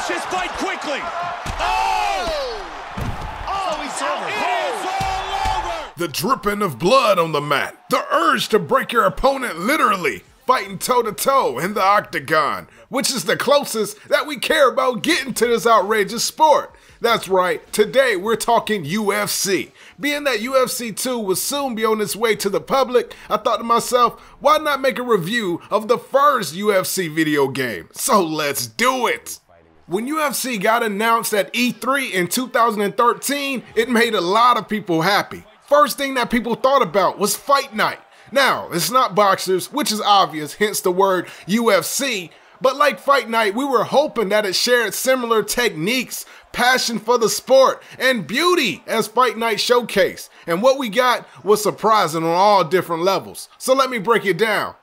finish this fight quickly. Oh! Oh, he's over. It is all over. The dripping of blood on the mat. The urge to break your opponent literally. Fighting toe-to-toe in the octagon, which is the closest that we care about getting to this outrageous sport. That's right, today we're talking UFC. Being that UFC 2 will soon be on its way to the public, I thought to myself, why not make a review of the first UFC video game? So let's do it! When UFC got announced at E3 in 2013, it made a lot of people happy. First thing that people thought about was Fight Night. Now, it's not boxers, which is obvious, hence the word UFC, but like Fight Night, we were hoping that it shared similar techniques, passion for the sport, and beauty as Fight Night showcased. And what we got was surprising on all different levels. So let me break it down.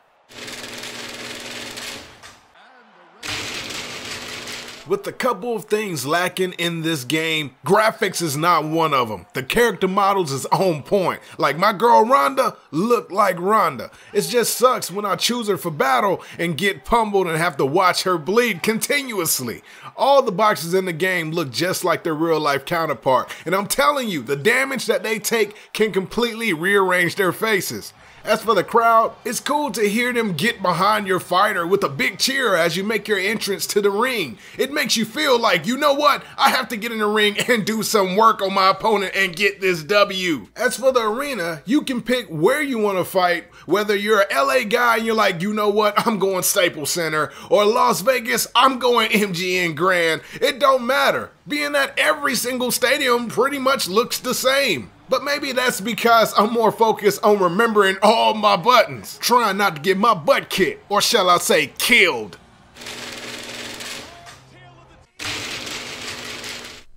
With a couple of things lacking in this game, graphics is not one of them. The character models is on point. Like my girl Ronda looked like Ronda. It just sucks when I choose her for battle and get pummeled and have to watch her bleed continuously. All the boxers in the game look just like their real life counterpart. And I'm telling you, the damage that they take can completely rearrange their faces. As for the crowd, it's cool to hear them get behind your fighter with a big cheer as you make your entrance to the ring. It makes you feel like, you know what, I have to get in the ring and do some work on my opponent and get this W. As for the arena, you can pick where you want to fight, whether you're an LA guy and you're like, you know what, I'm going Staples Center, or Las Vegas, I'm going MGM Grand. It don't matter, being that every single stadium pretty much looks the same. But maybe that's because I'm more focused on remembering all my buttons, trying not to get my butt kicked, or shall I say killed.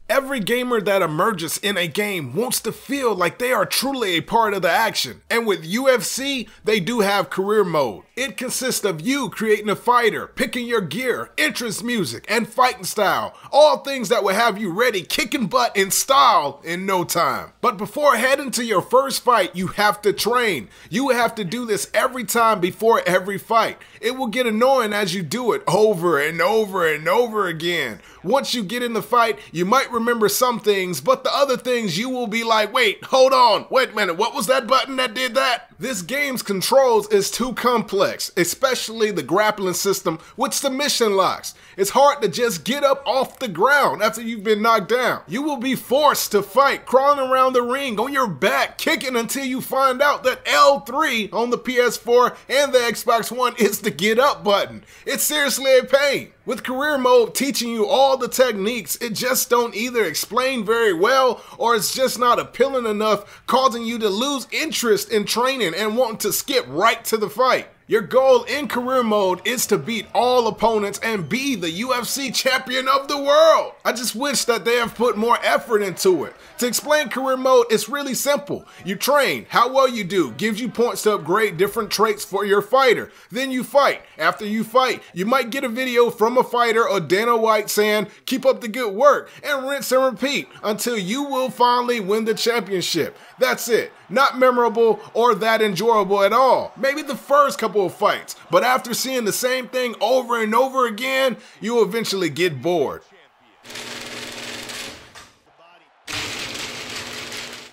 Every gamer that emerges in a game wants to feel like they are truly a part of the action. And with UFC, they do have career mode. It consists of you creating a fighter, picking your gear, entrance music, and fighting style. All things that will have you ready kicking butt in style in no time. But before heading to your first fight, you have to train. You will have to do this every time before every fight. It will get annoying as you do it over and over and over again. Once you get in the fight, you might remember some things, but the other things you will be like, wait, hold on, wait a minute, what was that button that did that? This game's controls is too complex, especially the grappling system with submission locks. It's hard to just get up off the ground after you've been knocked down. You will be forced to fight, crawling around the ring on your back, kicking until you find out that L3 on the PS4 and the Xbox One is the get up button. It's seriously a pain. With career mode teaching you all the techniques, it just don't either explain very well or it's just not appealing enough, causing you to lose interest in training and wanting to skip right to the fight. Your goal in career mode is to beat all opponents and be the UFC champion of the world. I just wish that they have put more effort into it. To explain career mode, it's really simple. You train, how well you do gives you points to upgrade different traits for your fighter. Then you fight. After you fight, you might get a video from a fighter or Dana White saying, keep up the good work, and rinse and repeat until you will finally win the championship. That's it. Not memorable or that enjoyable at all. Maybe the first couple of fights, but after seeing the same thing over and over again, you'll eventually get bored.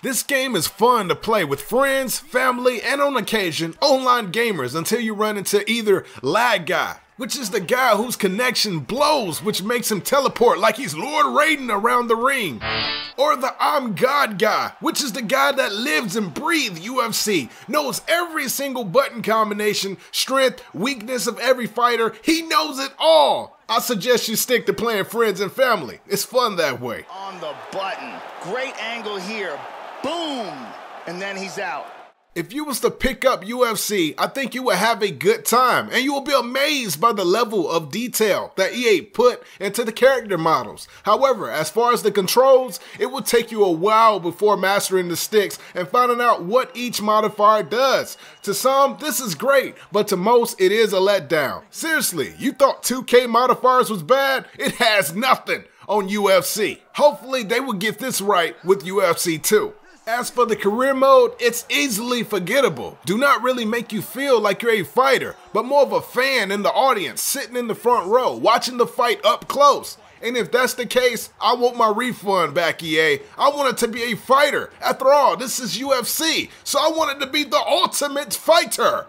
This game is fun to play with friends, family, and on occasion, online gamers until you run into either Lag Guy, which is the guy whose connection blows, which makes him teleport like he's Lord Raiden around the ring. Or the I'm God guy, which is the guy that lives and breathes UFC, knows every single button combination, strength, weakness of every fighter. He knows it all. I suggest you stick to playing friends and family. It's fun that way. On the button. Great angle here. Boom! And then he's out. If you was to pick up UFC, I think you would have a good time and you will be amazed by the level of detail that EA put into the character models. However, as far as the controls, it will take you a while before mastering the sticks and finding out what each modifier does. To some, this is great, but to most, it is a letdown. Seriously, you thought 2K modifiers was bad? It has nothing on UFC. Hopefully, they will get this right with UFC 2. As for the career mode, it's easily forgettable. Do not really make you feel like you're a fighter, but more of a fan in the audience, sitting in the front row, watching the fight up close. And if that's the case, I want my refund back, EA. I want it to be a fighter. After all, this is UFC, so I want it to be the ultimate fighter.